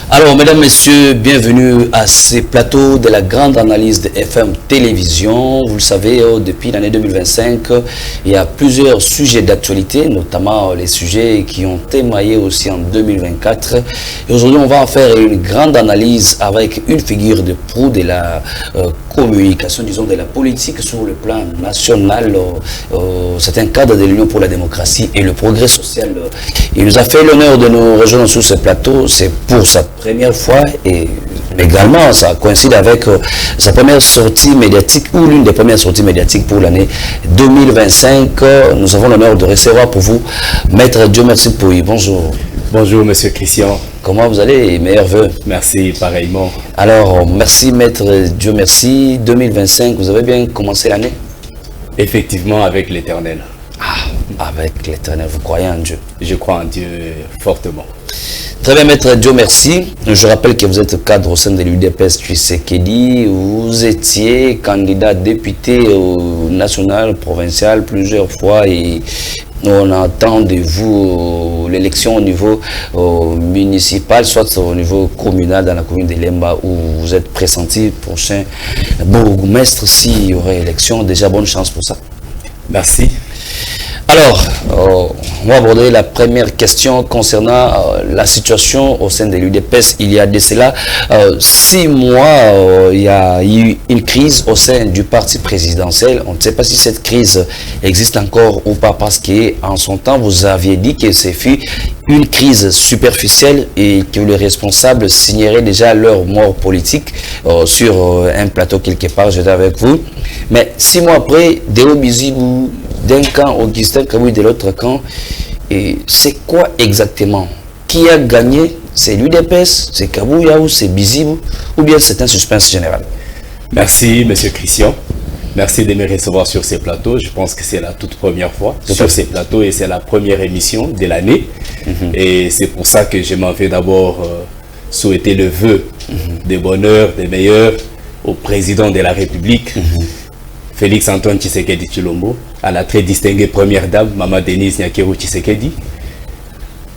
Alors, mesdames, messieurs, bienvenue à ces plateaux de la grande analyse de FM Télévision. Vous le savez, depuis l'année 2025, il y a plusieurs sujets d'actualité, notamment les sujets qui ont émaillé aussi en 2024. Et aujourd'hui, on va en faire une grande analyse avec une figure de proue de la communication, disons, de la politique sur le plan national. C'est un cadre de l'Union pour la démocratie et le progrès social. Il nous a fait l'honneur de nous rejoindre sur ce plateau. C'est pour sa première fois et également ça coïncide avec sa première sortie médiatique ou l'une des premières sorties médiatiques pour l'année 2025. Nous avons l'honneur de recevoir pour vous Maître Dieu Merci Pouy. Bonjour. Bonjour Monsieur Christian. Comment vous allez? Meilleurs vœux. Merci, pareillement. Alors, merci Maître Dieu Merci. 2025, vous avez bien commencé l'année? Effectivement, avec l'Éternel. Ah, avec l'Éternel, vous croyez en Dieu? Je crois en Dieu fortement. Très bien, Maître Dieu Merci. Je rappelle que vous êtes cadre au sein de l'UDPS Tshisekedi. Vous étiez candidat député au national, provincial plusieurs fois et on attend de vous l'élection au niveau municipal, soit au niveau communal dans la commune de Lemba où vous êtes pressenti prochain bourgmestre s'il y aurait élection. Déjà, bonne chance pour ça. Merci. Alors, on va aborder la première question concernant la situation au sein de l'UDPS. Il y a de cela 6 mois, il y a eu une crise au sein du parti présidentiel. On ne sait pas si cette crise existe encore ou pas parce qu'en son temps, vous aviez dit que ce fut une crise superficielle et que les responsables signeraient déjà leur mort politique sur un plateau quelque part. J'étais avec vous. Mais 6 mois après, Déo Bizibou d'un camp, Augustin Kabouya de l'autre camp, et c'est quoi exactement? Qui a gagné? C'est l'UDPS, c'est Kabouya ou c'est Bizibou, ou bien c'est un suspense général? Merci Monsieur Christian. Merci de me recevoir sur ces plateaux. Je pense que c'est la toute première fois sur ces plateaux et c'est la première émission de l'année. Et c'est pour ça que je m'en vais d'abord souhaiter le vœu de bonheur, de meilleur au président de la République, Félix Antoine Tshisekedi Tshilombo, à la très distinguée première dame, Maman Denise Nyakeru Tshisekedi,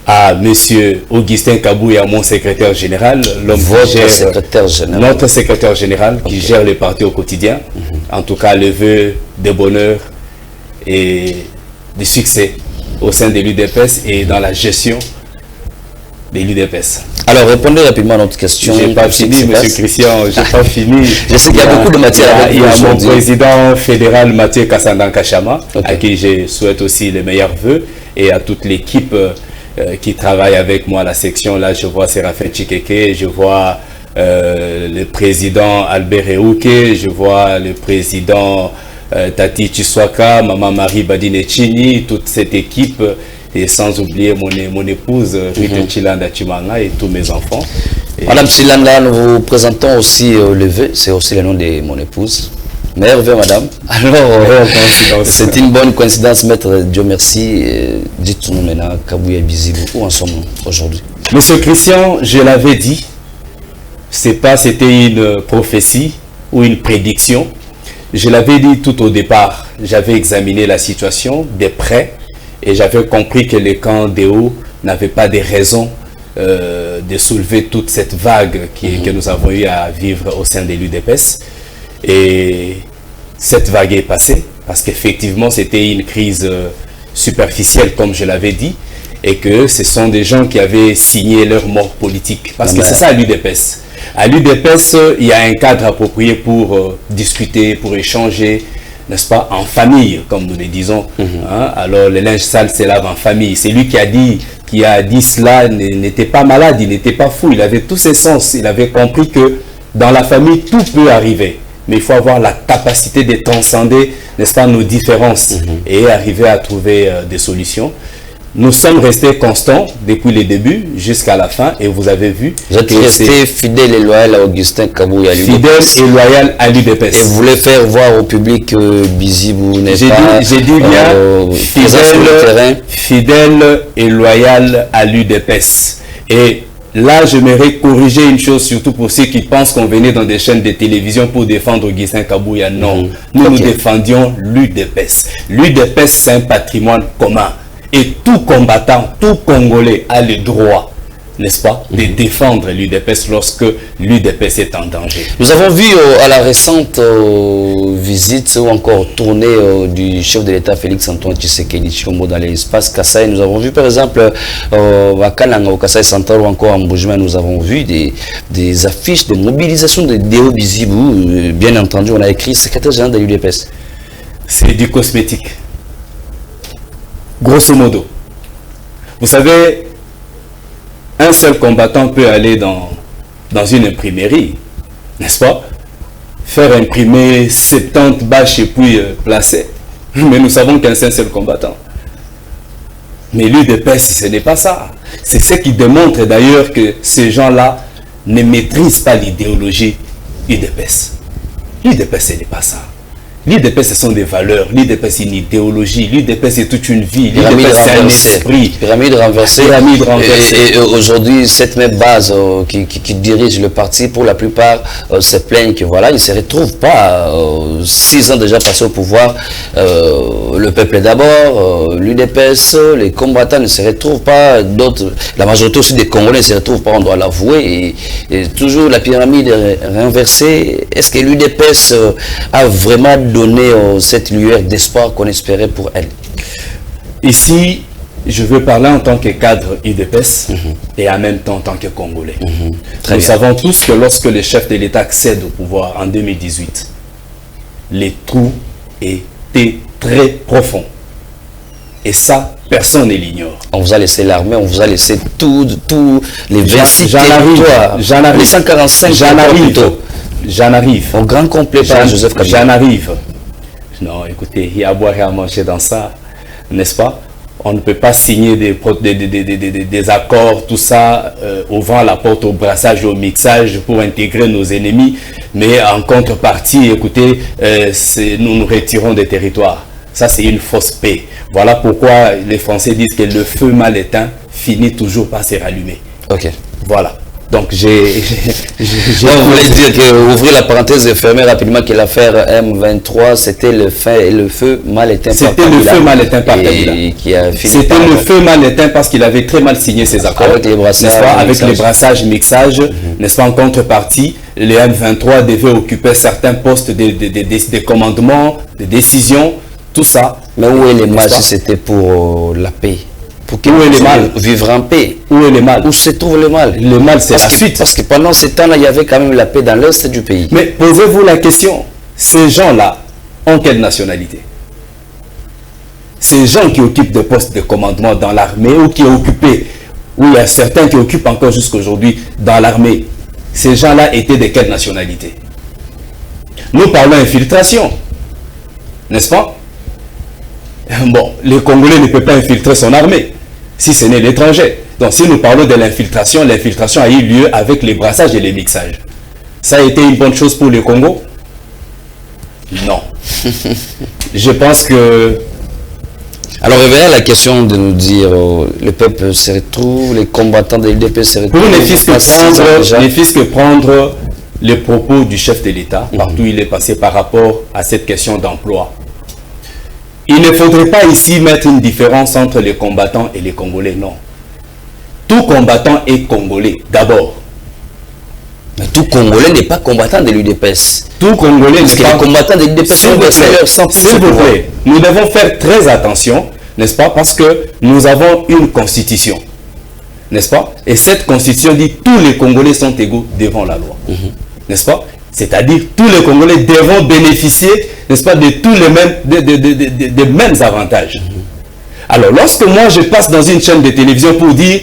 à Monsieur Augustin Kabouya, mon secrétaire général, l'homme qui gère, notre secrétaire général, qui gère le parti au quotidien. En tout cas, le vœu de bonheur et de succès au sein de l'UDPS et dans la gestion de l'UDPS. Alors, répondez rapidement à notre question. Je n'ai pas fini, Monsieur Christian, je n'ai pas fini. Je sais qu'il y a beaucoup de matière. Il y a mon président fédéral Mathieu Kassandan Kachama, à qui je souhaite aussi les meilleurs vœux, et à toute l'équipe qui travaille avec moi à la section. Là, je vois Séraphin Tchikeke, je vois le président Albert Eouke, je vois le président Tati Chiswaka, Maman Marie Badine Chini, toute cette équipe. Et sans oublier mon épouse, Rite Chilanda Chimanga et tous mes enfants. Et Madame Chilanda, nous vous présentons aussi le vœu, c'est aussi le nom de mon épouse. Meilleur vœu, madame. Alors, c'est une bonne coïncidence, Maître Dieu Merci. Dites-nous maintenant, Kabouya Bizibou, où en sommes-nous aujourd'hui? Monsieur Christian, je l'avais dit, c'était une prophétie ou une prédiction. Je l'avais dit tout au départ, j'avais examiné la situation de près. Et j'avais compris que le camp Déo n'avait pas de raison de soulever toute cette vague que nous avons eu à vivre au sein de l'UDPS. Et cette vague est passée parce qu'effectivement c'était une crise superficielle comme je l'avais dit et que ce sont des gens qui avaient signé leur mort politique. Parce que c'est ça à l'UDPS. À l'UDPS, il y a un cadre approprié pour discuter, pour échanger, n'est-ce pas, en famille, comme nous le disons. Alors, le linge sale se lave en famille. C'est lui qui a dit cela, n'était pas malade, il n'était pas fou, il avait tous ses sens. Il avait compris que dans la famille, tout peut arriver. Mais il faut avoir la capacité de transcender, n'est-ce pas, nos différences et arriver à trouver des solutions. Nous sommes restés constants depuis le début jusqu'à la fin et vous avez vu. Vous êtes resté fidèle et loyal à Augustin Kabouya. Fidèle et loyal à l'UDPS. Et vous voulez faire voir au public que Bizibou n'est pas... J'ai dit bien fidèle et loyal à l'UDPS. Et là, j'aimerais corriger une chose, surtout pour ceux qui pensent qu'on venait dans des chaînes de télévision pour défendre Augustin Kabouya. Non, nous défendions l'UDPS. L'UDPS, c'est un patrimoine commun. Et tout combattant, tout Congolais a le droit, n'est-ce pas, de défendre l'UDPS lorsque l'UDPS est en danger. Nous avons vu à la récente visite ou encore tournée du chef de l'État Félix Antoine Tshisekedi Tshilombo dans l'espace Kasaï. Nous avons vu par exemple à Kananga, au Kasaï Central ou encore en Boujma, nous avons vu des affiches de mobilisation de Déo Bizibou. Bien entendu, on a écrit secrétaire général de l'UDPS. C'est du cosmétique. Grosso modo, vous savez, un seul combattant peut aller dans une imprimerie, n'est-ce pas? Faire imprimer 70 bâches et puis placer. Mais nous savons qu'un seul combattant. Mais l'UDPS, ce n'est pas ça. C'est ce qui démontre d'ailleurs que ces gens-là ne maîtrisent pas l'idéologie UDPS. L'UDPS, ce n'est pas ça. L'UDPS, ce sont des valeurs. L'UDPS, c'est une idéologie. L'UDPS, c'est toute une vie. L'UDPS, c'est un esprit. Pyramide renversée. Pyramide renversée. Et aujourd'hui, cette même base qui dirige le parti, pour la plupart, se plaignent que voilà, ils ne se retrouvent pas. 6 ans déjà passés au pouvoir. Le peuple d'abord, l'UDPS, les combattants ne se retrouvent pas. D'autres, la majorité aussi des Congolais ne se retrouvent pas, on doit l'avouer. Et toujours la pyramide renversée. Est-ce que l'UDPS a vraiment donner cette lueur d'espoir qu'on espérait pour elle? Ici, je veux parler en tant que cadre UDPS et en même temps en tant que Congolais. Nous savons tous que lorsque le chef de l'État accède au pouvoir en 2018, les trous étaient très profonds. Et ça, personne ne l'ignore. On vous a laissé l'armée, on vous a laissé tous les 26 territoires, les 145 J'en arrive. Au grand complet par Joseph Kabila. J'en arrive. Non, écoutez, il y a à boire et à manger dans ça, n'est-ce pas? On ne peut pas signer des accords, tout ça, au vent, à la porte, au brassage, au mixage pour intégrer nos ennemis. Mais en contrepartie, écoutez, nous retirons des territoires. Ça, c'est une fausse paix. Voilà pourquoi les Français disent que le feu mal éteint finit toujours par se rallumer. Ok. Voilà. Donc, vous voulez dire que, ouvrir la parenthèse et fermer rapidement, que l'affaire M23, c'était le feu mal éteint par Kabila. C'était le feu mal éteint par Kabila. C'était le feu mal éteint parce qu'il avait très mal signé ses accords. Avec les brassages, avec les brassages, mixages, n'est-ce pas, en contrepartie, les M23 devaient occuper certains postes de commandement, de décision, tout ça. Mais où est le mal si c'était pour la paix? Pour où est le mal? Vivre en paix. Où est le mal? Où se trouve le mal? Le mal, c'est la fuite. Parce que pendant ce temps-là, il y avait quand même la paix dans l'est du pays. Mais posez-vous la question, ces gens-là ont quelle nationalité? Ces gens qui occupent des postes de commandement dans l'armée ou qui occupent, ou il y a certains qui occupent encore jusqu'aujourd'hui dans l'armée, ces gens-là étaient de quelle nationalité? Nous parlons d'infiltration, n'est-ce pas? Bon, les Congolais ne peuvent pas infiltrer son armée, si ce n'est l'étranger. Donc si nous parlons de l'infiltration, l'infiltration a eu lieu avec les brassages et les mixages. Ça a été une bonne chose pour le Congo? Non. Je pense que... Alors revenez à la question de nous dire, le peuple se retrouve, les combattants de l'UDP se retrouvent... Pour ne fût-ce que prendre les propos du chef de l'État, partout il est passé par rapport à cette question d'emploi. Il ne faudrait pas ici mettre une différence entre les combattants et les Congolais, non. Tout combattant est Congolais, d'abord. Mais tout Congolais n'est pas combattant de l'UDPS. Tout Congolais n'est pas combattant de l'UDPS. S'il vous plaît, nous devons faire très attention, n'est-ce pas, parce que nous avons une constitution, n'est-ce pas? Et cette constitution dit que tous les Congolais sont égaux devant la loi, n'est-ce pas? C'est-à-dire tous les Congolais devront bénéficier, n'est-ce pas, de tous les mêmes, des mêmes avantages. Alors, lorsque moi je passe dans une chaîne de télévision pour dire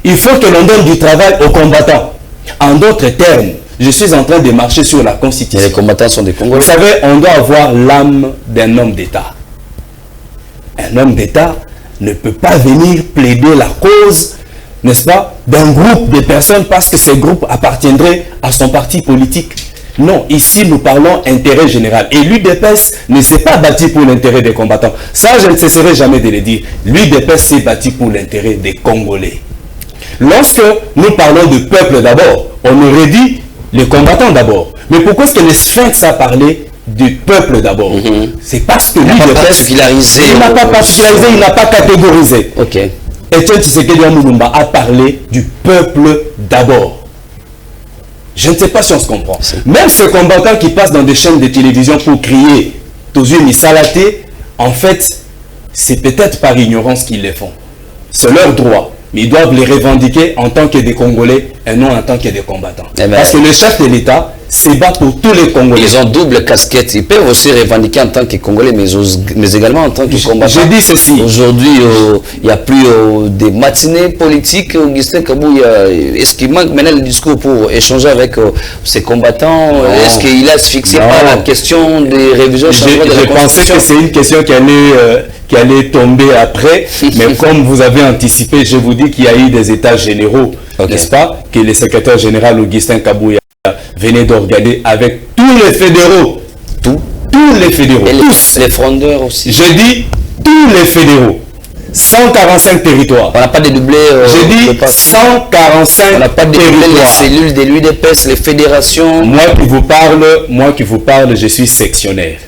il faut que l'on donne du travail aux combattants, en d'autres termes, je suis en train de marcher sur la Constitution. Et les combattants sont des Congolais. Vous savez, on doit avoir l'âme d'un homme d'État. Un homme d'État ne peut pas venir plaider la cause, n'est-ce pas, d'un groupe de personnes parce que ce groupe appartiendrait à son parti politique. Non, ici nous parlons intérêt général. Et l'UDPS ne s'est pas bâti pour l'intérêt des combattants. Ça, je ne cesserai jamais de le dire. L'UDPS s'est bâti pour l'intérêt des Congolais. Lorsque nous parlons de peuple d'abord, on aurait dit les combattants d'abord. Mais pourquoi est-ce que les Sphinx a parlé du peuple d'abord? C'est parce que l'UDPS... Il n'a pas particularisé. Il n'a pas particularisé, il n'a pas catégorisé. Ok. Etienne Tshisekedi Mulumba a parlé du peuple d'abord. Je ne sais pas si on se comprend. Même ces combattants qui passent dans des chaînes de télévision pour crier « Tozu Misalaté », en fait, c'est peut-être par ignorance qu'ils le font. C'est leur droit. Mais ils doivent les revendiquer en tant que des Congolais et non en tant que des combattants. Parce que le chef de l'État se bat pour tous les Congolais. Ils ont double casquette. Ils peuvent aussi revendiquer en tant que Congolais, mais également en tant que combattants. Je dis ceci. Aujourd'hui, il n'y a plus des matinées politiques. Augustin Kabouya, est-ce qu'il manque maintenant le discours pour échanger avec ses combattants? Est-ce qu'il a fixé par la question des révisions? Je pensais que c'est une question qui allait tomber après, mais comme vous avez anticipé, je vous dis qu'il y a eu des états généraux, n'est-ce pas, que le secrétaire général Augustin Kabouya venait d'organiser avec tous les fédéraux, tous les fédéraux, et tous les frondeurs aussi. Je dis tous les fédéraux, 145 territoires. On n'a pas dédoublé. Je dis 145 on n'a pas dédoublé les cellules de l'UDPS, les fédérations. Moi qui vous parle, je suis sectionnaire.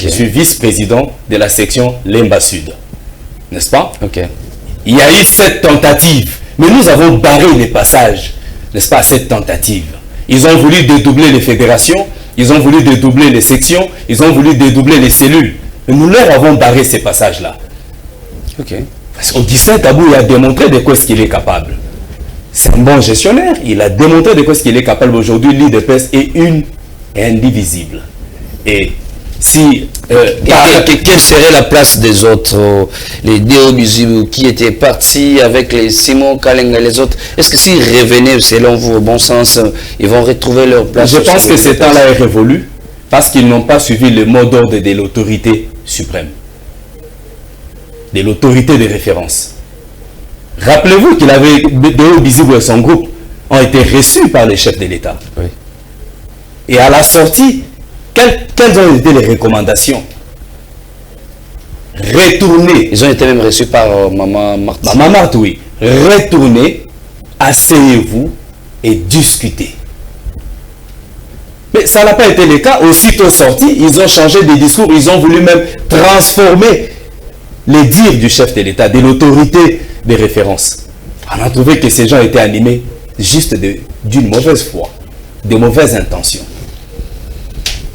Je suis vice-président de la section Lemba Sud. N'est-ce pas? Il y a eu cette tentative. Mais nous avons barré les passages, n'est-ce pas, cette tentative. Ils ont voulu dédoubler les fédérations, ils ont voulu dédoubler les sections, ils ont voulu dédoubler les cellules. Mais nous leur avons barré ces passages-là. Parce qu'Augustin Kabouya a démontré de quoi est-ce qu'il est capable. C'est un bon gestionnaire. Il a démontré de quoi est-ce qu'il est capable. Aujourd'hui, l'UDPS est une et indivisible. Et si... quelle serait la place des autres, les Deo Bizibu qui étaient partis avec les Simon Kalenga et les autres? Est-ce que s'ils revenaient, selon vous, au bon sens, ils vont retrouver leur place? Je pense que ce temps-là est révolu parce qu'ils n'ont pas suivi le mot d'ordre de l'autorité suprême, de l'autorité de référence. Rappelez-vous qu'il avait Deo Bizibu et son groupe ont été reçus par les chefs de l'État. Et à la sortie, quelles ont été les recommandations? Retournez. Ils ont été même reçus par Maman Marthe. Maman Marthe, oui. Retournez, asseyez-vous et discutez. Mais ça n'a pas été le cas. Aussitôt sortis, ils ont changé de discours. Ils ont voulu même transformer les dires du chef de l'État, de l'autorité de référence. On a trouvé que ces gens étaient animés juste d'une mauvaise foi, de mauvaises intentions.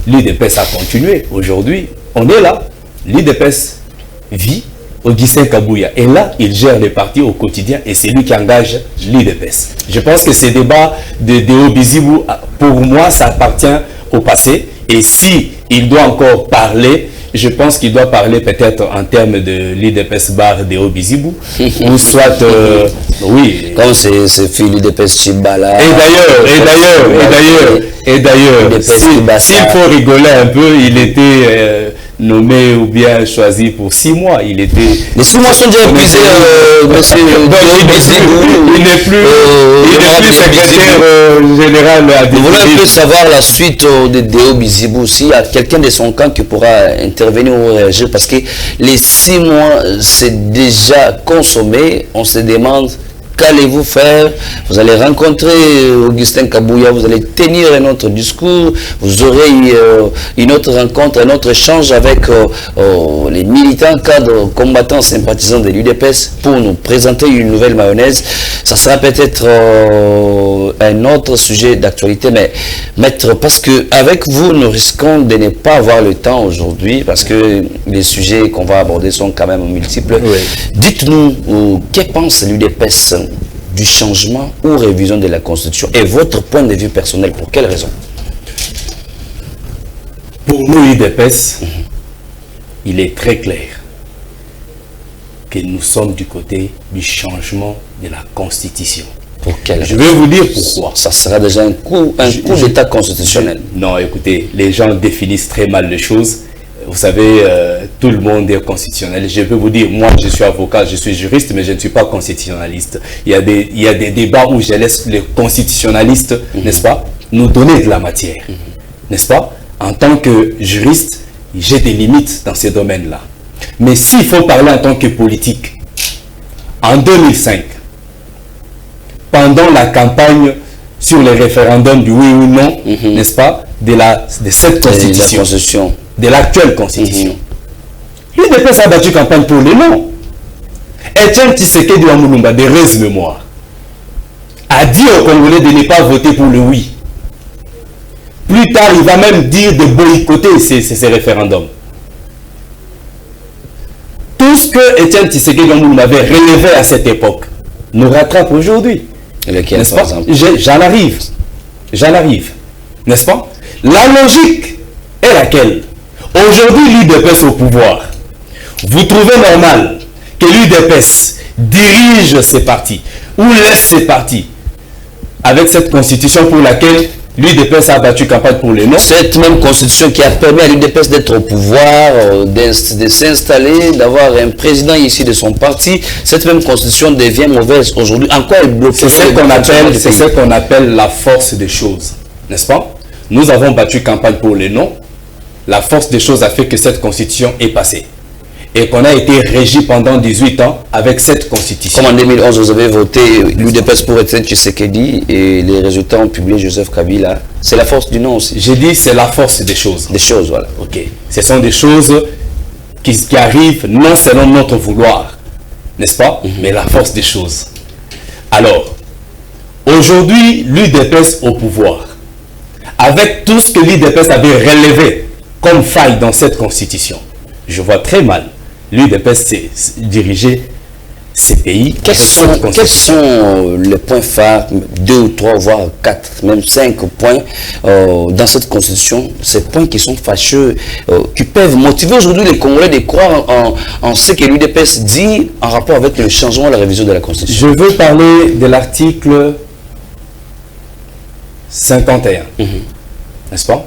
L'UDPS a continué. Aujourd'hui, on est là. L'UDPS vit. Augustin Kabouya est là. Il gère les partis au quotidien et c'est lui qui engage l'UDPS. Je pense que ces débats de Deo Bizibu, pour moi, ça appartient au passé. Et si il doit encore parler, je pense qu'il doit parler peut-être en termes de l'UDPS bar Deo Bizibu. Ou soit, oui. Comme c'est fait l'UDPS Chibala. Et d'ailleurs, s'il faut rigoler un peu, il était nommé ou bien choisi pour 6 mois. Il était... Les 6 mois sont déjà épuisés, monsieur. Il n'est plus secrétaire général à Vous voulez un peu savoir la suite de Deo Bizibu. S'il y a quelqu'un de son camp qui pourra intervenir ou réagir, parce que les 6 mois, c'est déjà consommé. On se demande... Qu'allez-vous faire? Vous allez rencontrer Augustin Kabouya, vous allez tenir un autre discours, vous aurez une autre rencontre, un autre échange avec les militants, cadres, combattants, sympathisants de l'UDPS pour nous présenter une nouvelle mayonnaise. Ça sera peut-être un autre sujet d'actualité, mais maître, parce que avec vous, nous risquons de ne pas avoir le temps aujourd'hui, parce que les sujets qu'on va aborder sont quand même multiples. Dites-nous, que pense l'UDPS du changement ou révision de la Constitution et votre point de vue personnel, pour quelle raison? Pour nous, l'UDPS, il est très clair que nous sommes du côté du changement de la Constitution. Pour quelle raison? Je vais vous dire pourquoi. Ça sera déjà un coup d'état constitutionnel. Non, écoutez, les gens définissent très mal les choses vous savez, tout le monde est constitutionnaliste. Je peux vous dire, moi je suis avocat, je suis juriste, mais je ne suis pas constitutionnaliste. Il y a des débats où je laisse les constitutionnalistes, n'est-ce pas, nous donner de la matière, n'est-ce pas? En tant que juriste, j'ai des limites dans ces domaines-là. Mais s'il faut parler en tant que politique, en 2005, pendant la campagne sur les référendums du oui ou non, n'est-ce pas, de cette constitution, de l'actuelle constitution, l'UDPS a battu campagne pour les non. Etienne Tshisekedi Wamulumba, de heureuse mémoire, a dit aux Congolais de ne pas voter pour le oui. Plus tard, il va même dire de boycotter ces référendums. Tout ce que Etienne Tshisekedi Wamulumba avait relevé à cette époque nous rattrape aujourd'hui. N'est-ce pas? J'en arrive. N'est-ce pas? La logique est laquelle? Aujourd'hui, l'UDPS au pouvoir. Vous trouvez normal que l'UDPS dirige ses partis ou laisse ses partis avec cette constitution pour laquelle l'UDPS a battu campagne pour les non? Cette même constitution qui a permis à l'UDPS d'être au pouvoir, de s'installer, d'avoir un président ici de son parti, cette même constitution devient mauvaise aujourd'hui. En quoi elle bloque? C'est ce qu'on appelle la force des choses, n'est-ce pas? Nous avons battu campagne pour les non. La force des choses a fait que cette constitution est passée. Et qu'on a été régi pendant 18 ans avec cette constitution. Comme en 2011, vous avez voté l'UDPS pour Etienne Tshisekedi et les résultats ont publié Joseph Kabila. C'est la force du non aussi. J'ai dit c'est la force des choses. Des choses, voilà. Ok. Ce sont des choses qui arrivent non selon notre vouloir, n'est-ce pas? Mais la force des choses. Alors, aujourd'hui, l'UDPS au pouvoir, avec tout ce que l'UDPS avait relevé comme faille dans cette constitution, je vois très mal l'UDPS diriger ces pays. Quels sont les points phares, 2 ou 3, voire 4, même 5 points dans cette constitution, ces points qui sont fâcheux, qui peuvent motiver aujourd'hui les Congolais de croire en ce que l'UDPS dit en rapport avec le changement et la révision de la constitution? Je veux parler de l'article 51, n'est-ce pas?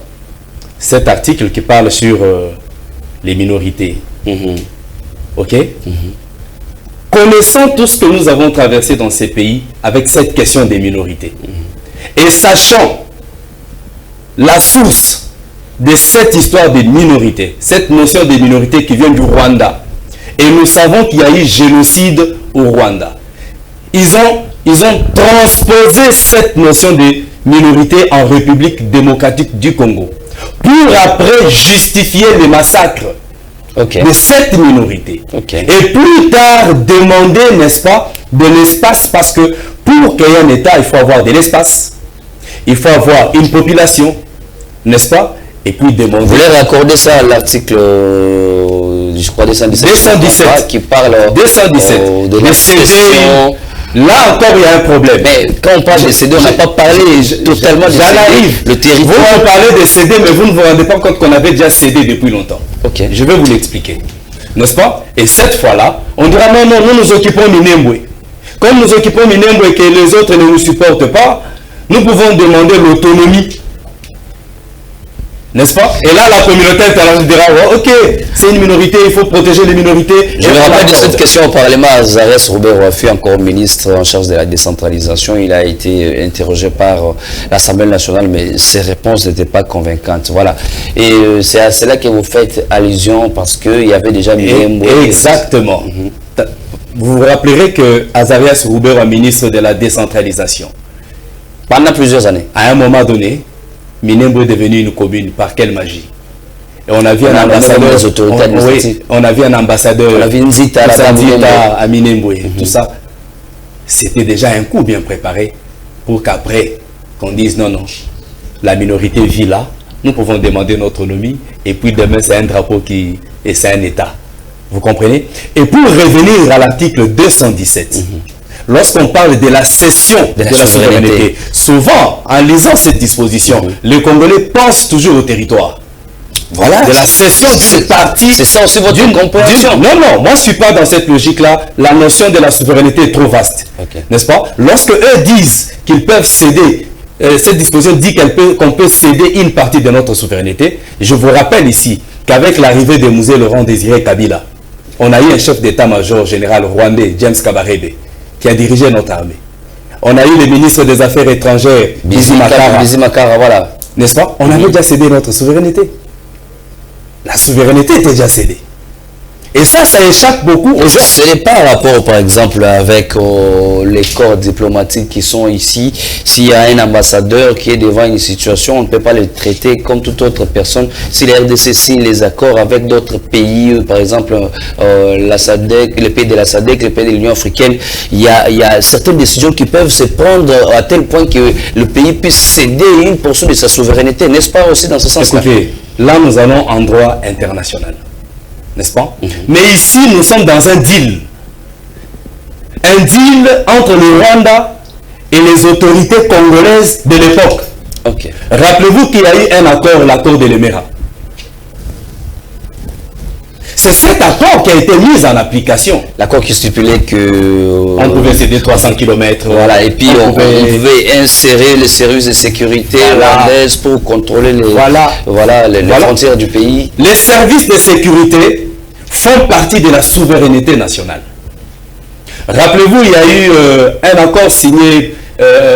Cet article qui parle sur les minorités. Ok? Connaissons tout ce que nous avons traversé dans ces pays avec cette question des minorités. Et sachant la source de cette histoire des minorités, cette notion des minorités qui vient du Rwanda. Et nous savons qu'il y a eu génocide au Rwanda. Ils ont transposé cette notion de minorité en République démocratique du Congo pour après justifier les massacres de cette minorité. Et plus tard, demander, n'est-ce pas, de l'espace, parce que pour qu'il y ait un État, il faut avoir de l'espace, il faut avoir une population, n'est-ce pas, et puis demander... Vous voulez raccorder ça à l'article, je crois, 217 qui parle 217 de la sécession. Là encore, il y a un problème. Mais quand on parle de CD, on n'a pas parlé totalement de CD. Le territoire. Vous parlez de CD, mais vous ne vous rendez pas compte qu'on avait déjà CD depuis longtemps. Je vais vous l'expliquer. N'est-ce pas? Et cette fois-là, on dira non, non, nous nous occupons Minembwe. Comme nous occupons Minembwe et que les autres ne nous supportent pas, nous pouvons demander l'autonomie. N'est-ce pas? Et là, la communauté internationale dira, oh, ok, c'est une minorité, il faut protéger les minorités. Je me rappelle de cette question au Parlement. Azarès Robert Ouafi, encore ministre en charge de la décentralisation, il a été interrogé par l'Assemblée nationale, mais ses réponses n'étaient pas convaincantes. Voilà. Et c'est à cela que vous faites allusion parce qu'il y avait déjà... Exactement. Vous vous rappellerez que Azarias Robert est ministre de la décentralisation. Pendant plusieurs années. À un moment donné, Minembwe est devenu une commune. Par quelle magie? Et on a vu un ambassadeur. On a vu un ambassadeur. On a vu une Nzita à Minembwe. Tout ça, c'était déjà un coup bien préparé pour qu'après, qu'on dise non, non, la minorité vit là, nous pouvons demander notre autonomie, et puis demain, c'est un drapeau qui. Et c'est un État. Vous comprenez? Et pour revenir à l'article 217, lorsqu'on parle de la cession de la souveraineté, souvent, en lisant cette disposition, les Congolais pensent toujours au territoire. Voilà. De la cession d'une partie. C'est ça aussi votre compréhension. Non, non, moi je ne suis pas dans cette logique-là. La notion de la souveraineté est trop vaste. N'est-ce pas? Lorsque eux disent qu'ils peuvent céder cette disposition dit qu'on peut céder une partie de notre souveraineté. Je vous rappelle ici qu'avec l'arrivée de Musée Laurent Désiré Kabila, on a eu un chef d'état-major général rwandais, James Kabarebe, qui a dirigé notre armée. On a eu le ministre des Affaires étrangères, Bizimakara, voilà. N'est-ce pas? On avait déjà cédé notre souveraineté. La souveraineté était déjà cédée. Et ça échappe beaucoup aux gens. Ce n'est pas un rapport, par exemple, avec les corps diplomatiques qui sont ici. S'il y a un ambassadeur qui est devant une situation, on ne peut pas le traiter comme toute autre personne. Si la RDC signe les accords avec d'autres pays, par exemple, la SADC, les pays de la SADC, les pays de l'Union africaine, il y a certaines décisions qui peuvent se prendre à tel point que le pays puisse céder une portion de sa souveraineté. N'est-ce pas aussi dans ce sens-là? Écoutez, là, nous allons en droit international. N'est-ce pas? Mais ici, nous sommes dans un deal. Un deal entre le Rwanda et les autorités congolaises de l'époque. Okay. Rappelez-vous qu'il y a eu un accord, l'accord de l'Emera. C'est cet accord qui a été mis en application. L'accord qui stipulait que... on pouvait céder 300 km. Voilà, et puis on pouvait insérer les services de sécurité rwandaises pour contrôler les frontières du pays. Les services de sécurité font partie de la souveraineté nationale. Rappelez-vous, il y a eu un accord signé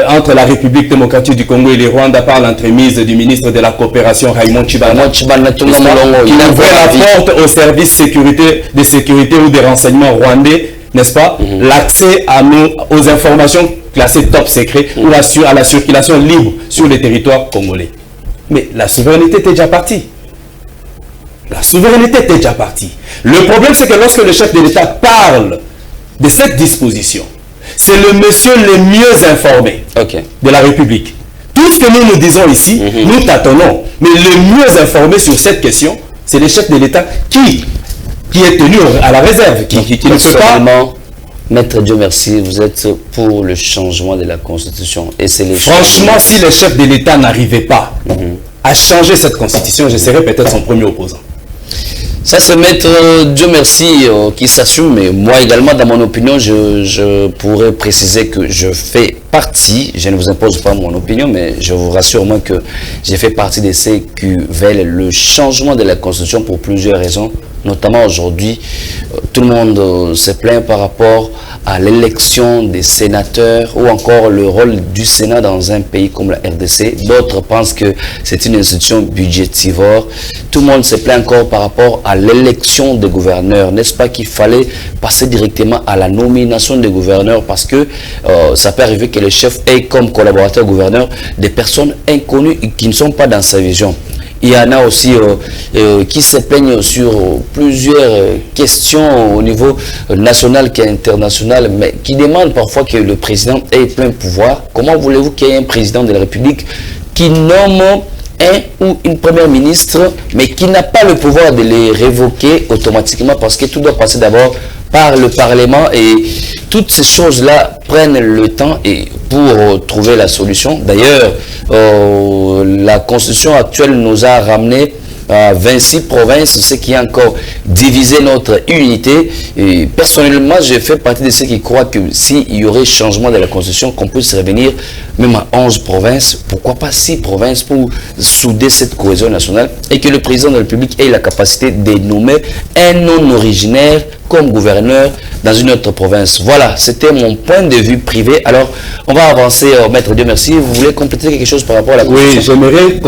entre la République démocratique du Congo et le Rwanda par l'entremise du ministre de la coopération Raymond Tshibana, qui ouvrait la porte aux services de sécurité ou des renseignements rwandais, n'est-ce pas, l'accès aux informations classées top secret ou à la circulation libre sur le territoire congolais. Mais la souveraineté était déjà partie. La souveraineté était déjà partie. Le problème, c'est que lorsque le chef de l'État parle de cette disposition, c'est le monsieur le mieux informé de la République. Tout ce que nous disons ici, nous tâtonnons. Mais le mieux informé sur cette question, c'est le chef de l'État qui est tenu à la réserve, qui ne peut pas... Maître Dieu merci, vous êtes pour le changement de la Constitution. Et c'est franchement, si le chef de l'État n'arrivait pas à changer cette Constitution, je serais peut-être son premier opposant. Ça, c'est Maître Dieu merci qui s'assume, mais moi également, dans mon opinion, je pourrais préciser que je fais partie, je ne vous impose pas mon opinion, mais je vous rassure moi que j'ai fait partie de ceux qui veulent le changement de la Constitution pour plusieurs raisons. Notamment aujourd'hui, tout le monde se plaint par rapport à l'élection des sénateurs ou encore le rôle du Sénat dans un pays comme la RDC. D'autres pensent que c'est une institution budgétivore. Tout le monde se plaint encore par rapport à l'élection des gouverneurs. N'est-ce pas qu'il fallait passer directement à la nomination des gouverneurs parce que ça peut arriver que le chef ait comme collaborateur gouverneur des personnes inconnues qui ne sont pas dans sa vision. Il y en a aussi qui se plaignent sur plusieurs questions au niveau national et international, mais qui demandent parfois que le président ait plein pouvoir. Comment voulez-vous qu'il y ait un président de la République qui nomme un ou une première ministre, mais qui n'a pas le pouvoir de les révoquer automatiquement parce que tout doit passer d'abord par le Parlement et toutes ces choses-là prennent le temps et pour trouver la solution. D'ailleurs, la Constitution actuelle nous a ramené à 26 provinces, ce qui a encore divisé notre unité. Et personnellement, je fais partie de ceux qui croient que s'il y aurait changement de la Constitution, qu'on puisse revenir même à 11 provinces, pourquoi pas 6 provinces pour souder cette cohésion nationale et que le président de la République ait la capacité de nommer un non originaire comme gouverneur dans une autre province. Voilà, c'était mon point de vue privé. Alors, on va avancer, Maître Dieu merci. Vous voulez compléter quelque chose par rapport à la Constitution? Oui, j'aimerais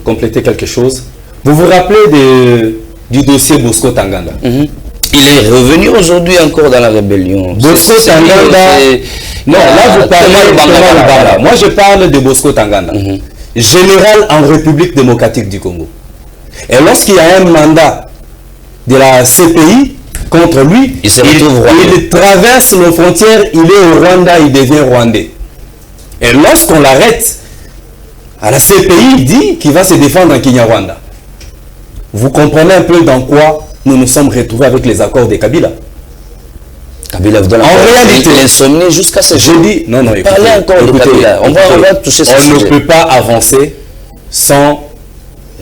compléter quelque chose. Vous vous rappelez du dossier Bosco Tanganda? Il est revenu aujourd'hui encore dans la rébellion. Bosco Tanganda... Non, là vous parlez de Bangala. Moi je parle de Bosco Tanganda. Général en République démocratique du Congo. Et lorsqu'il y a un mandat de la CPI contre lui, il traverse nos frontières, il est au Rwanda, il devient rwandais. Et lorsqu'on l'arrête, à la CPI, il dit qu'il va se défendre en Kinyarwanda. Vous comprenez un peu dans quoi nous nous sommes retrouvés avec les accords de Kabila. Kabila vous donne en réalité l'insomnie jusqu'à ce jour. Je dis, non, écoutez, encore de Kabila. On va toucher ce sujet. On ne peut pas avancer sans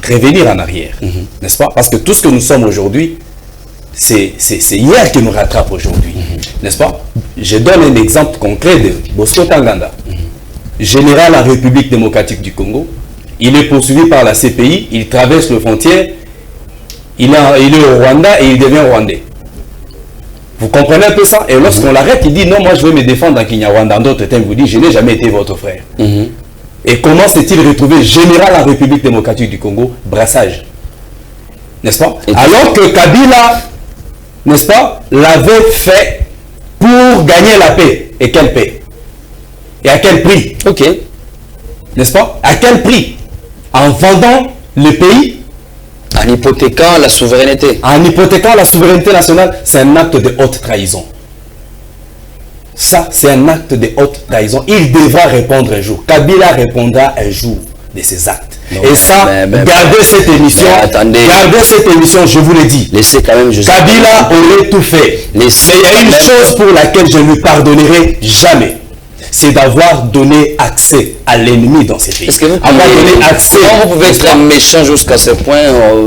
revenir en arrière, n'est-ce pas? Parce que tout ce que nous sommes aujourd'hui, c'est hier qui nous rattrape aujourd'hui, n'est-ce pas? Je donne un exemple concret de Bosco Tanganda. général à la République démocratique du Congo. Il est poursuivi par la CPI, il traverse le frontière, il est au Rwanda et il devient rwandais. Vous comprenez un peu ça? Et lorsqu'on l'arrête, il dit non, moi je vais me défendre en Kinyarwanda. En d'autres termes, vous dit je n'ai jamais été votre frère. Et comment s'est-il retrouvé général à la République démocratique du Congo? Brassage. N'est-ce pas? Alors que Kabila, n'est-ce pas, l'avait fait pour gagner la paix. Et quelle paix? Et à quel prix? Ok. N'est-ce pas? À quel prix? En vendant le pays. En hypothéquant la souveraineté. En hypothéquant la souveraineté nationale, c'est un acte de haute trahison. Ça, c'est un acte de haute trahison. Il devra répondre un jour. Kabila répondra un jour de ses actes. Non, et ça, gardez cette émission. Attendez. Gardez cette émission, je vous le dis. Laissez quand même Joseph. Kabila aurait tout fait. Laissez. Il y a une chose pour laquelle je ne lui pardonnerai jamais. C'est d'avoir donné accès à l'ennemi dans ces pays. Est-ce que vous pouvez être méchant jusqu'à ce point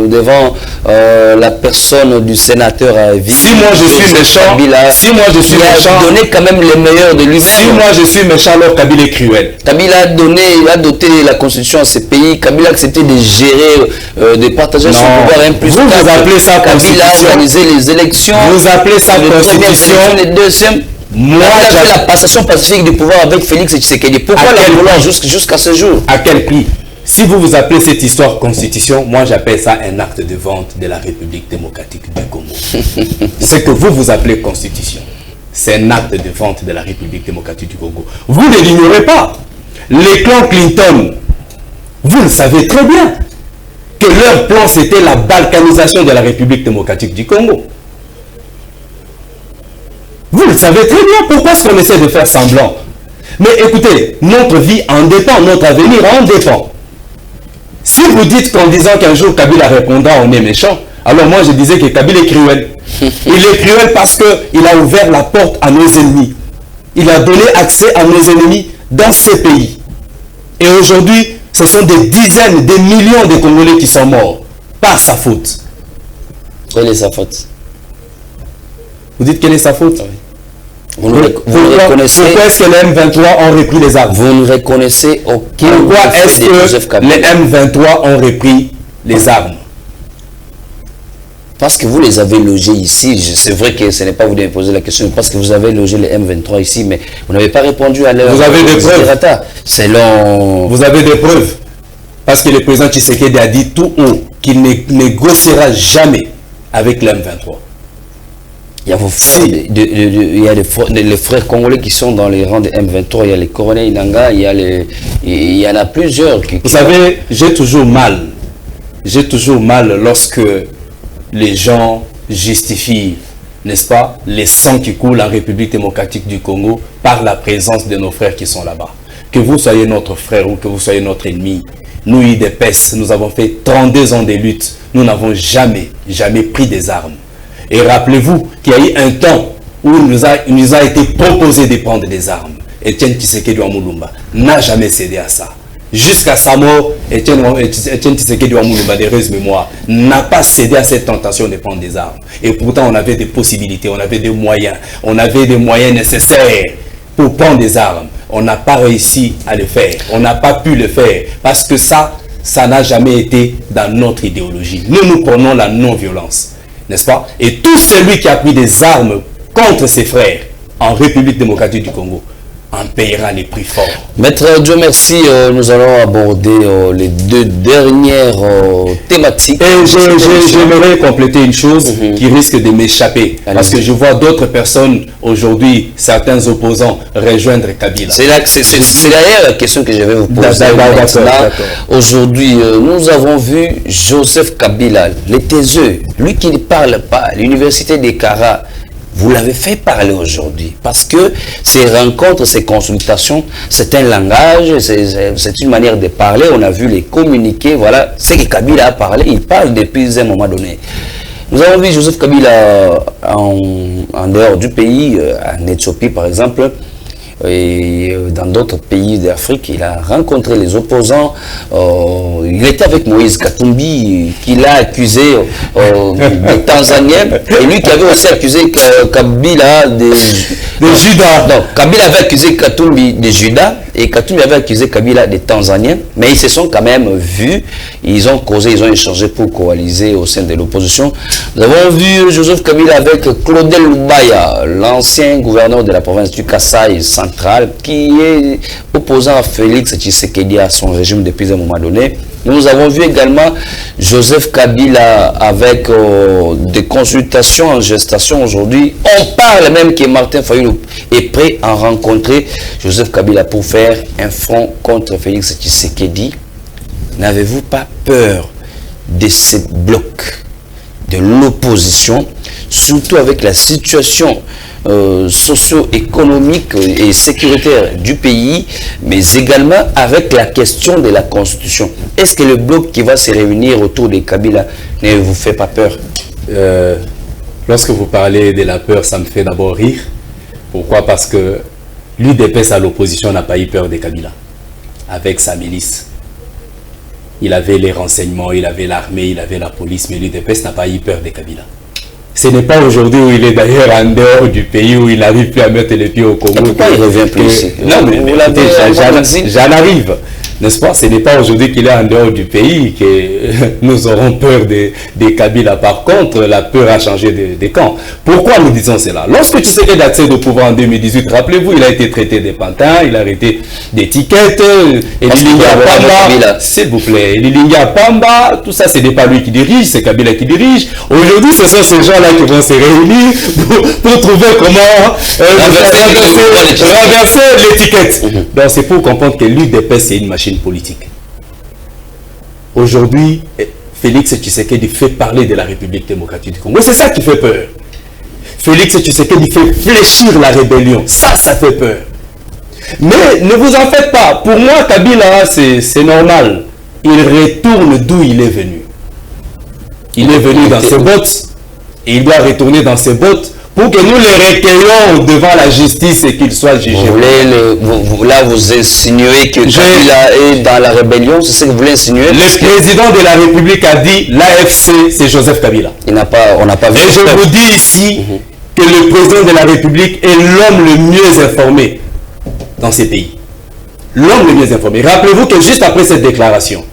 devant la personne du sénateur à vie? Si moi je suis méchant, si moi je suis méchant, donné quand même le meilleur de lui-même. Si moi je suis méchant, alors Kabila est cruel. Kabila a donné, il a doté la constitution à ces pays. Kabila a accepté de gérer, de partager son pouvoir un plus. Vous appelez ça constitution. Kabila a organisé les élections. Vous appelez ça constitution. Les deuxièmes. Moi, j'ai fait la passation pacifique du pouvoir avec Félix Tshisekedi. Pourquoi la vouloir jusqu'à ce jour? À quel prix? Si vous appelez cette histoire constitution, moi j'appelle ça un acte de vente de la République démocratique du Congo. Ce que vous appelez constitution, c'est un acte de vente de la République démocratique du Congo. Vous ne l'ignorez pas. Les clans Clinton, vous le savez très bien, que leur plan c'était la balkanisation de la République démocratique du Congo. Vous le savez très bien, pourquoi est-ce qu'on essaie de faire semblant? Mais écoutez, notre vie en dépend, notre avenir en dépend. Si vous dites qu'en disant qu'un jour Kabila répondra on est méchant, alors moi je disais que Kabila est cruel. Il est cruel parce qu'il a ouvert la porte à nos ennemis. Il a donné accès à nos ennemis dans ces pays. Et aujourd'hui, ce sont des dizaines, des millions de Congolais qui sont morts par sa faute. Quelle est sa faute? Vous dites quelle est sa faute? Vous reconnaissez. Pourquoi est-ce que les M23 ont repris les armes? Vous ne reconnaissez aucun. Pourquoi est-ce que les M23 ont repris les armes? Parce que vous les avez logés ici. C'est vrai que ce n'est pas vous de me poser la question, parce que vous avez logé les M23 ici, mais vous n'avez pas répondu à leur. Vous avez des preuves. Selon. Vous avez des preuves. Parce que le président Tshisekedi a dit tout haut qu'il ne négociera jamais avec les M23. Il y a vos frères, il y a les frères congolais qui sont dans les rangs de M23, il y a les Corneille Inanga, il y en a plusieurs. Vous savez, j'ai toujours mal lorsque les gens justifient, n'est-ce pas, les sangs qui coulent en République démocratique du Congo par la présence de nos frères qui sont là-bas. Que vous soyez notre frère ou que vous soyez notre ennemi, nous, IDPS, nous avons fait 32 ans de lutte, nous n'avons jamais pris des armes. Et rappelez-vous qu'il y a eu un temps où il nous a été proposé de prendre des armes. Etienne Tshisekedi Wamulumba n'a jamais cédé à ça. Jusqu'à sa mort, Etienne Tshisekedi Wamulumba, d'heureuse mémoire, n'a pas cédé à cette tentation de prendre des armes. Et pourtant, on avait des possibilités, on avait des moyens nécessaires pour prendre des armes. On n'a pas réussi à le faire. On n'a pas pu le faire parce que ça n'a jamais été dans notre idéologie. Nous prenons la non-violence. N'est-ce pas? Et tout celui qui a pris des armes contre ses frères en République démocratique du Congo en payera les prix forts. Maître Dieu merci, nous allons aborder les deux dernières thématiques. Et j'aimerais compléter une chose qui risque de m'échapper. Parce que je vois d'autres personnes aujourd'hui, certains opposants, rejoindre Kabila. C'est d'ailleurs la question que je vais vous poser. Aujourd'hui, nous avons vu Joseph Kabila, les taiseux, lui qui ne parle pas, l'université des Kara. Vous l'avez fait parler aujourd'hui parce que ces rencontres, ces consultations, c'est un langage, c'est une manière de parler. On a vu les communiqués, voilà. C'est que Kabila a parlé, il parle depuis un moment donné. Nous avons vu Joseph Kabila en dehors du pays, en Éthiopie par exemple, et dans d'autres pays d'Afrique. Il a rencontré les opposants. Il était avec Moïse Katumbi, qu'il a accusé des Tanzaniens, et lui qui avait aussi accusé Kabila de Judas. Non, Kabila avait accusé Katumbi de Judas, et Katumbi avait accusé Kabila des Tanzaniens, mais ils se sont quand même vus, ils ont causé, ils ont échangé pour coaliser au sein de l'opposition. Nous avons vu Joseph Kabila avec Claudel Lubaya, l'ancien gouverneur de la province du Kasaï central, qui est opposant à Félix Tshisekedi à son régime depuis un moment donné. Nous avons vu également Joseph Kabila avec des consultations en gestation aujourd'hui. On parle même que Martin Fayulu est prêt à rencontrer Joseph Kabila pour faire un front contre Félix Tshisekedi. N'avez-vous pas peur de ces blocs de l'opposition, surtout avec la situation socio-économique et sécuritaire du pays, mais également avec la question de la Constitution? Est-ce que le bloc qui va se réunir autour de Kabila ne vous fait pas peur? Lorsque vous parlez de la peur, ça me fait d'abord rire. Pourquoi? Parce que l'UDPS à l'opposition n'a pas eu peur de Kabila, avec sa milice. Il avait les renseignements, il avait l'armée, il avait la police, mais l'UDPS n'a pas eu peur de Kabila. Ce n'est pas aujourd'hui où il est d'ailleurs en dehors du pays, où il n'arrive plus à mettre les pieds au Congo. Pourquoi il revient plus ici? Non, mais j'en arrive. N'est-ce pas? Ce n'est pas aujourd'hui qu'il est en dehors du pays que nous aurons peur de Kabila. Par contre, la peur a changé de camp. Pourquoi nous disons cela? Lorsque Tshisekedi accède au pouvoir en 2018, rappelez-vous, il a été traité des pantins, il a arrêté d'étiquettes, Elilinga Pamba, s'il vous plaît, Elilinga Pamba, tout ça, ce n'est pas lui qui dirige, c'est Kabila qui dirige. Aujourd'hui, ce sont ces gens-là qui vont se réunir pour trouver comment renverser l'étiquette. Donc, c'est pour comprendre que l'UDPS, c'est une machine politique. Aujourd'hui, Félix Tshisekedi fait parler de la République démocratique du Congo. C'est ça qui fait peur. Félix Tshisekedi fait fléchir la rébellion. Ça fait peur. Mais ne vous en faites pas. Pour moi, Kabila, c'est normal. Il retourne d'où il est venu. Il est venu dans ses bottes. Et il doit retourner dans ses bottes pour que nous les recueillons devant la justice et qu'il soit jugé. Là, vous insinuez que Kabila est dans la rébellion, c'est ce que vous voulez insinuer? Le président de la République a dit l'AFC, c'est Joseph Kabila. On n'a pas vu. Et je vous dis ici que le président de la République est l'homme le mieux informé dans ces pays. L'homme le mieux informé. Rappelez-vous que juste après cette déclaration,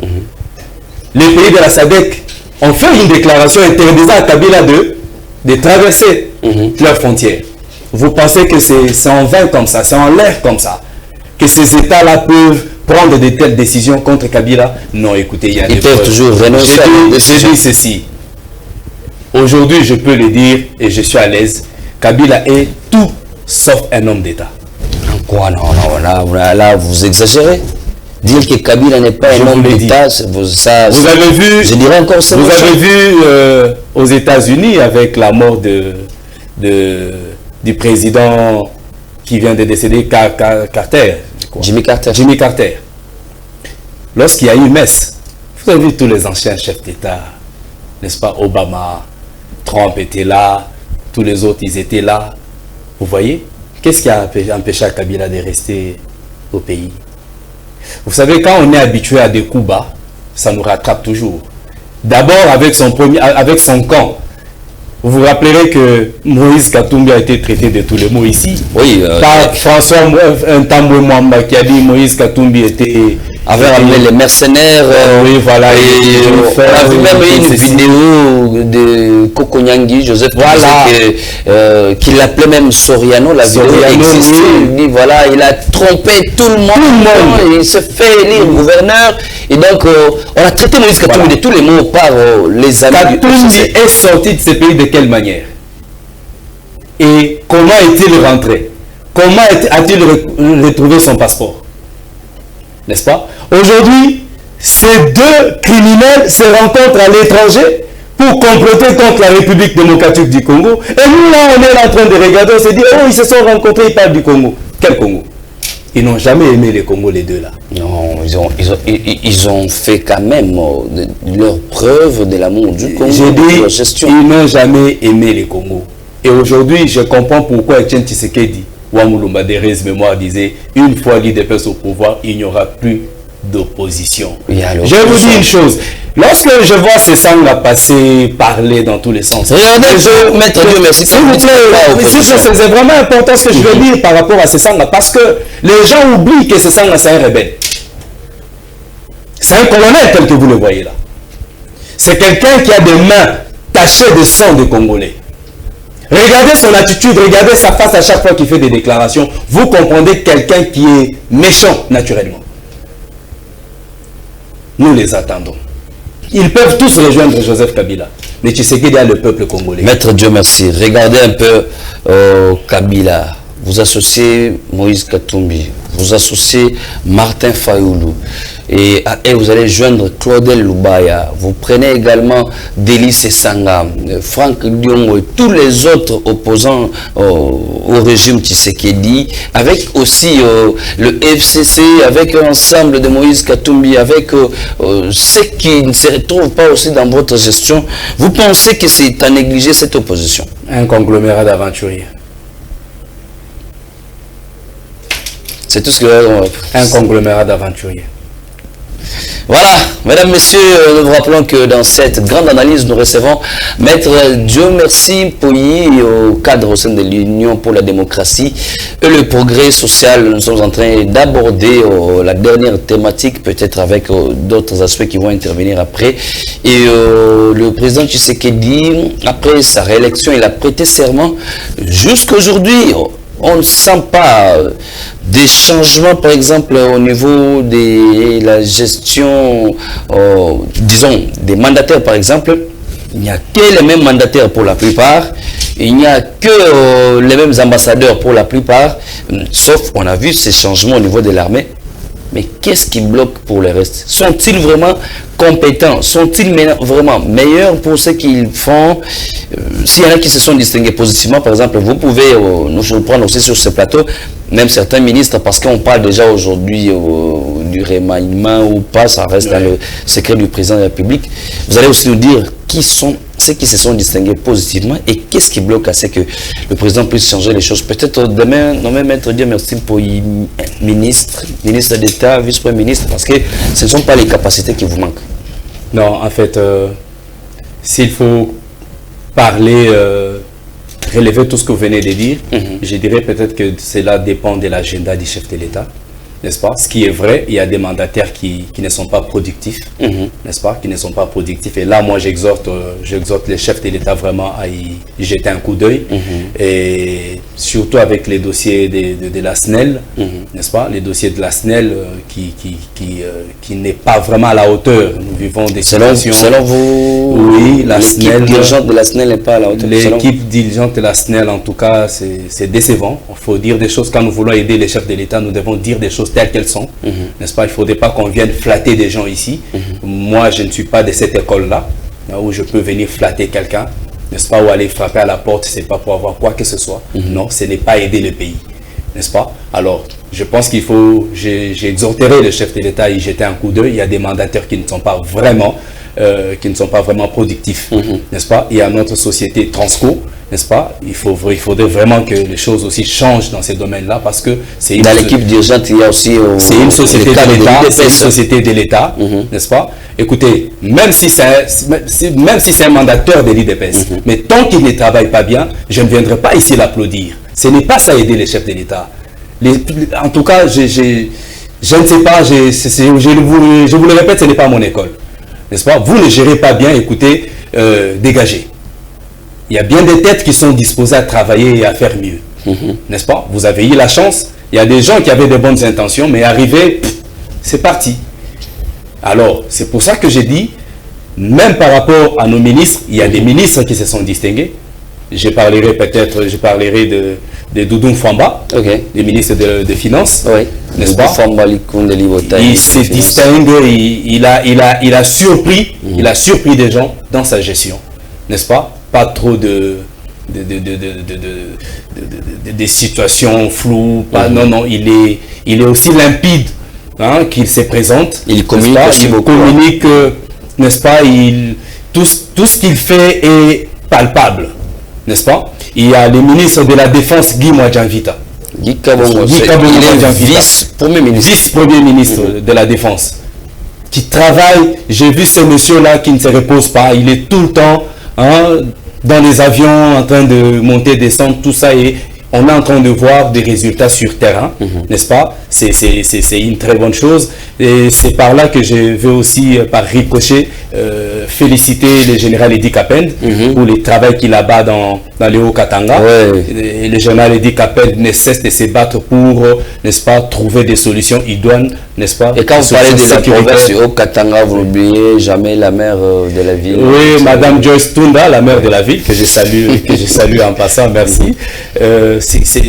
les pays de la SADC ont fait une déclaration interdisant à Kabila de traverser leurs frontières. Vous pensez que c'est en vain comme ça, c'est en l'air comme ça, que ces États-là peuvent prendre de telles décisions contre Kabila? Non, écoutez, il y a ils peuvent toujours renoncer à la décision. Je dis ceci. Aujourd'hui, je peux le dire et je suis à l'aise. Kabila est tout sauf un homme d'État. En quoi? Non, là, vous exagérez. Dire que Kabila n'est pas un homme d'État, vous avez vu, je dirais encore ça. Vous avez vu aux États-Unis avec la mort du président qui vient de décéder, Carter. Jimmy Carter. Jimmy Carter. Lorsqu'il y a eu messe, vous avez vu tous les anciens chefs d'État, n'est-ce pas? Obama, Trump était là, tous les autres, ils étaient là. Vous voyez? Qu'est-ce qui a empêché Kabila de rester au pays? Vous savez, quand on est habitué à des coups bas, ça nous rattrape toujours. D'abord avec son camp. Vous vous rappellerez que Moïse Katumbi a été traité de tous les mots ici. Oui. Par François Ntambwe Mwamba qui a dit Moïse Katumbi avait ramené les mercenaires. Oui, voilà. On a vu même une vidéo de Kokonyangi, Joseph, qui l'appelait même Soriano. La vidéo existe. Il dit voilà, il a trompé tout le monde. Il se fait élire gouverneur. Et donc, on a traité Moïse Katumbi de tous les mots par les amis. Katumbi est sorti de ce pays de quelle manière? Et comment est-il rentré? Comment a-t-il retrouvé son passeport? N'est-ce pas? Aujourd'hui, ces deux criminels se rencontrent à l'étranger pour comploter contre la République démocratique du Congo. Et nous, là, on est là en train de regarder, on se dit, oh, ils se sont rencontrés, ils parlent du Congo. Quel Congo? Ils n'ont jamais aimé le Congo, les deux là. Non, ils ont fait quand même leur preuve de l'amour du Congo. J'ai dit, ils n'ont jamais aimé le Congo. Et aujourd'hui, je comprends pourquoi Etienne Tshisekedi Ouamoulumba Derez Mémoire disait, une fois l'IDPS au pouvoir, il n'y aura plus d'opposition. Je vous dis une chose, lorsque je vois ces sangs passer, parler dans tous les sens, regardez, Maître Dieu merci, s'il vous plaît, c'est vraiment important ce que je veux dire par rapport à ces sangs, parce que les gens oublient que ces sangs, c'est un rebelle. C'est un colonel tel que vous le voyez là. C'est quelqu'un qui a des mains tachées de sang de Congolais. Regardez son attitude, regardez sa face à chaque fois qu'il fait des déclarations. Vous comprenez quelqu'un qui est méchant naturellement. Nous les attendons. Ils peuvent tous rejoindre Joseph Kabila. Mais Tshisekedi a le peuple congolais. Maître Dieu merci. Regardez un peu Kabila. Vous associez Moïse Katumbi. Vous associez Martin Fayoulou. Et vous allez joindre Claudel Lubaya. Vous prenez également Délice Sanga, Franck Diongo et tous les autres opposants au régime Tshisekedi, avec aussi le FCC, avec l'ensemble de Moïse Katumbi, avec ceux qui ne se retrouvent pas aussi dans votre gestion. Vous pensez que c'est à négliger cette opposition? Un conglomérat d'aventuriers. C'est tout ce que... Un conglomérat d'aventuriers. Voilà, mesdames, messieurs, nous vous rappelons que dans cette grande analyse, nous recevons Maître Dieu merci Pouilly au cadre au sein de l'Union pour la démocratie et le progrès social. Nous sommes en train d'aborder la dernière thématique, peut-être avec d'autres aspects qui vont intervenir après. Et le président Tshisekedi, après sa réélection, il a prêté serment jusqu'aujourd'hui. On ne sent pas des changements, par exemple, au niveau de la gestion, disons, des mandataires, par exemple. Il n'y a que les mêmes mandataires pour la plupart. Il n'y a que les mêmes ambassadeurs pour la plupart. Sauf qu'on a vu ces changements au niveau de l'armée. Mais qu'est-ce qui bloque pour le reste? Sont-ils vraiment compétents? Sont-ils vraiment meilleurs pour ce qu'ils font? S'il y en a qui se sont distingués positivement, par exemple, vous pouvez nous surprendre aussi sur ce plateau, même certains ministres, parce qu'on parle déjà aujourd'hui du remaniement ou pas, ça reste dans le secret du président de la République. Vous allez aussi nous dire qui sont ceux qui se sont distingués positivement et qu'est-ce qui bloque à ce que le président puisse changer les choses. Peut-être demain, nommer Maître Dieu merci pour ministre d'État, vice-premier ministre, parce que ce ne sont pas les capacités qui vous manquent. Non, en fait, s'il faut parler, relever tout ce que vous venez de dire, je dirais peut-être que cela dépend de l'agenda du chef de l'État, n'est-ce pas? Ce qui est vrai, il y a des mandataires qui ne sont pas productifs, n'est-ce pas? Qui ne sont pas productifs. Et là, moi, j'exhorte les chefs de l'État vraiment à y jeter un coup d'œil. Et surtout avec les dossiers de la SNEL, n'est-ce pas? Les dossiers de la SNEL qui n'est pas vraiment à la hauteur. Nous vivons des situations... Selon vous, oui, l'équipe dirigeante de la SNEL n'est pas à la hauteur. L'équipe dirigeante de la SNEL, en tout cas, c'est décevant. Il faut dire des choses. Quand nous voulons aider les chefs de l'État, nous devons dire des choses telles qu'elles sont, n'est-ce pas? Il ne faudrait pas qu'on vienne flatter des gens ici. Moi, je ne suis pas de cette école-là, où je peux venir flatter quelqu'un, n'est-ce pas? Ou aller frapper à la porte, c'est pas pour avoir quoi que ce soit. Non, ce n'est pas aider le pays, n'est-ce pas? Alors, je pense qu'il faut, j'exhorterai le chef de l'État à y jeter un coup d'œil. Il y a des mandataires qui ne sont pas vraiment productifs, n'est-ce pas? Il y a notre société Transco, n'est-ce pas? Il faudrait vraiment que les choses aussi changent dans ces domaines-là, parce que c'est dans l'équipe dirigeante, il y a aussi c'est une société de l'État, c'est une société de l'État, n'est-ce pas? Écoutez, même si c'est un mandataire de l'IDPS, mais tant qu'il ne travaille pas bien, je ne viendrai pas ici l'applaudir. Ce n'est pas ça aider les chefs de l'État. En tout cas, je ne sais pas, je vous le répète, ce n'est pas mon école, n'est-ce pas? Vous ne gérez pas bien, écoutez, dégagez. Il y a bien des têtes qui sont disposées à travailler et à faire mieux, n'est-ce pas? Vous avez eu la chance, il y a des gens qui avaient de bonnes intentions, mais arrivé, c'est parti. Alors, c'est pour ça que j'ai dit, même par rapport à nos ministres, il y a des ministres qui se sont distingués. Je parlerai de Doudou Famba, le ministre des Finances, n'est-ce pas? Il se distingue, il a surpris des gens dans sa gestion, n'est-ce pas? Pas trop de situations floues, non, il est aussi limpide, hein, qu'il se présente. Il communique aussi beaucoup. Il communique, n'est-ce pas? Tout ce qu'il fait est palpable, n'est-ce pas? Il y a le ministre de la Défense, Guy Mwadjanvita. Guy Kabongo, il est vice-premier ministre. Vice-premier ministre de la Défense. Qui travaille, j'ai vu ce monsieur-là qui ne se repose pas, il est tout le temps dans les avions en train de monter, descendre, tout ça, et on est en train de voir des résultats sur terrain, n'est-ce pas? C'est une très bonne chose, et c'est par là que je veux aussi, par ricochet, féliciter le général Edi Kapend pour le travail qu'il a bas dans le Haut-Katanga. Et le général Edi Kapend ne cesse de se battre pour, n'est-ce pas, trouver des solutions idoines, n'est-ce pas? Et quand vous parlez de la province du Haut-Katanga, vous n'oubliez jamais la maire de la ville. Oui, Madame Joyce Tunda, la maire de la ville, que je salue en passant, merci.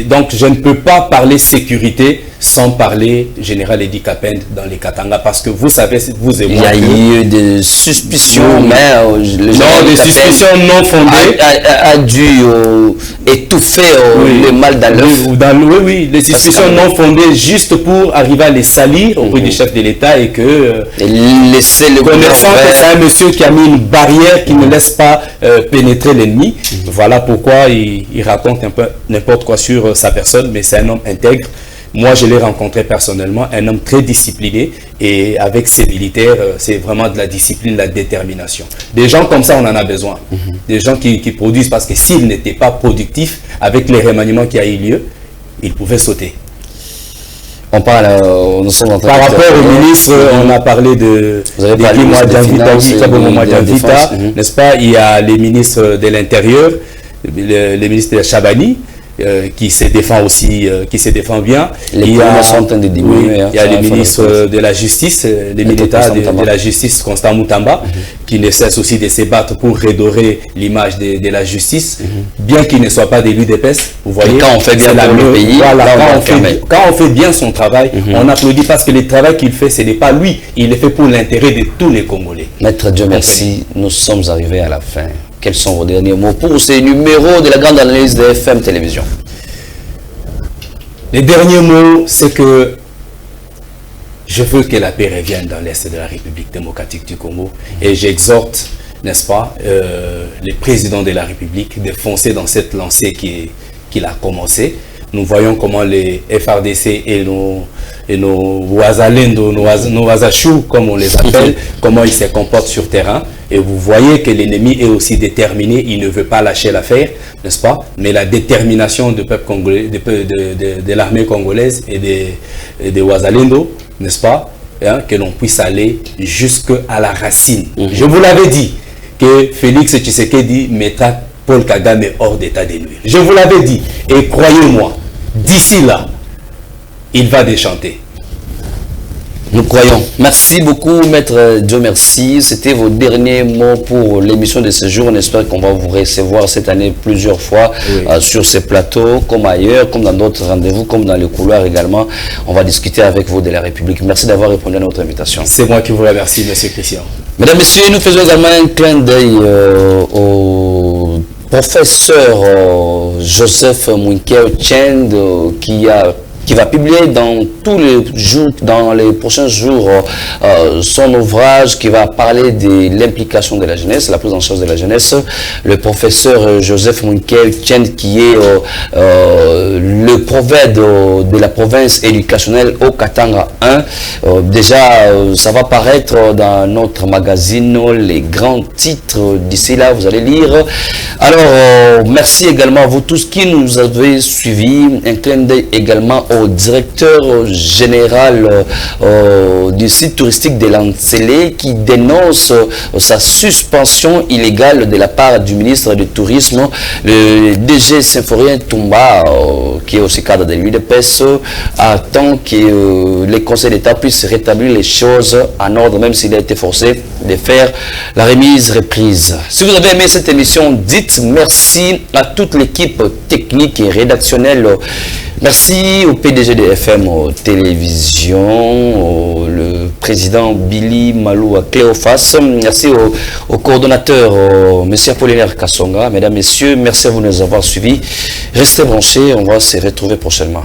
Donc, je ne peux pas parler sécurité sans parler général Edi Kapend dans les Katanga, parce que vous savez, vous et moi, il y a eu des suspicions, mais des suspicions non fondées a dû étouffer le mal dans l'œuf. Oui, des suspicions non fondées juste pour arriver à les salir auprès du chef de l'État, et que laisser le connaissant que c'est un monsieur qui a mis une barrière qui ne laisse pas pénétrer l'ennemi. Voilà pourquoi il raconte un peu n'importe quoi sur sa personne, mais c'est un homme intègre. Moi, je l'ai rencontré personnellement, un homme très discipliné, et avec ses militaires, c'est vraiment de la discipline, de la détermination. Des gens comme ça, on en a besoin. Des gens qui produisent, parce que s'ils n'étaient pas productifs, avec les remaniements qui a eu lieu, ils pouvaient sauter. Nous sommes en train par rapport au ministre, on a parlé de Djavita, n'est-ce pas? Il y a les ministres de l'Intérieur, le ministre de Chabani, qui se défend aussi, qui se défend bien. Il y a les ministres de la Justice, les militaires de la Justice, Constant Moutamba, qui ne cessent aussi de se battre pour redorer l'image de la justice, bien qu'il ne soit pas d'élu d'EPS. Vous voyez, quand on fait bien le pays, voilà, quand on fait bien son travail, on applaudit, parce que le travail qu'il fait, ce n'est pas lui, il le fait pour l'intérêt de tous les Congolais. Maître Dieu merci, nous sommes arrivés à la fin. Quels sont vos derniers mots pour ces numéros de la grande analyse de FM Télévision? Les derniers mots, c'est que je veux que la paix revienne dans l'Est de la République démocratique du Congo, et j'exhorte, n'est-ce pas, le président de la République de foncer dans cette lancée qu'il a commencé. Nous voyons comment les FRDC et nos Wazalendo, nos Wazachou, comme on les appelle, comment ils se comportent sur terrain. Et vous voyez que l'ennemi est aussi déterminé, il ne veut pas lâcher l'affaire, n'est-ce pas? Mais la détermination du peuple congolais, de l'armée congolaise et des Wazalendo, n'est-ce pas? Que l'on puisse aller jusqu'à la racine. Je vous l'avais dit que Félix Tshisekedi mettra Paul Kagame hors d'état de nuire. Je vous l'avais dit, et croyez-moi, d'ici là, il va déchanter. Nous croyons. Merci beaucoup, Maître Dieu merci. C'était vos derniers mots pour l'émission de ce jour. On espère qu'on va vous recevoir cette année plusieurs fois sur ces plateaux, comme ailleurs, comme dans d'autres rendez-vous, comme dans le couloir également. On va discuter avec vous de la République. Merci d'avoir répondu à notre invitation. C'est moi qui vous remercie, Monsieur Christian. Mesdames, Messieurs, nous faisons également un clin d'œil au professeur Joseph Mouinkel Chend qui va publier dans tous les jours, dans les prochains jours, son ouvrage qui va parler de l'implication de la jeunesse, la prise en charge de la jeunesse. Le professeur Joseph Mouinkel Chend, qui est le prophète de la province éducationnelle au Katanga 1. Déjà, ça va paraître dans notre magazine, les grands titres. D'ici là, vous allez lire. Alors, merci également à vous tous qui nous avez suivis. Un clin d'œil également au directeur général du site touristique de Lancelé, qui dénonce sa suspension illégale de la part du ministre du Tourisme. Le DG Symphorien Toumba, qui est aussi cadre de l'UDPS, attend que les conseils d'État puissent rétablir les choses en ordre, même s'il a été forcé de faire la remise reprise. Si vous avez aimé cette émission, dites merci à toute l'équipe technique et rédactionnelle. Merci au PDG de FM Télévision, le président Billy Maloua Cléophas. Merci au coordonnateur, M. Apollinaire Kassonga. Mesdames, Messieurs, merci à vous de nous avoir suivis. Restez branchés, on va se retrouver prochainement.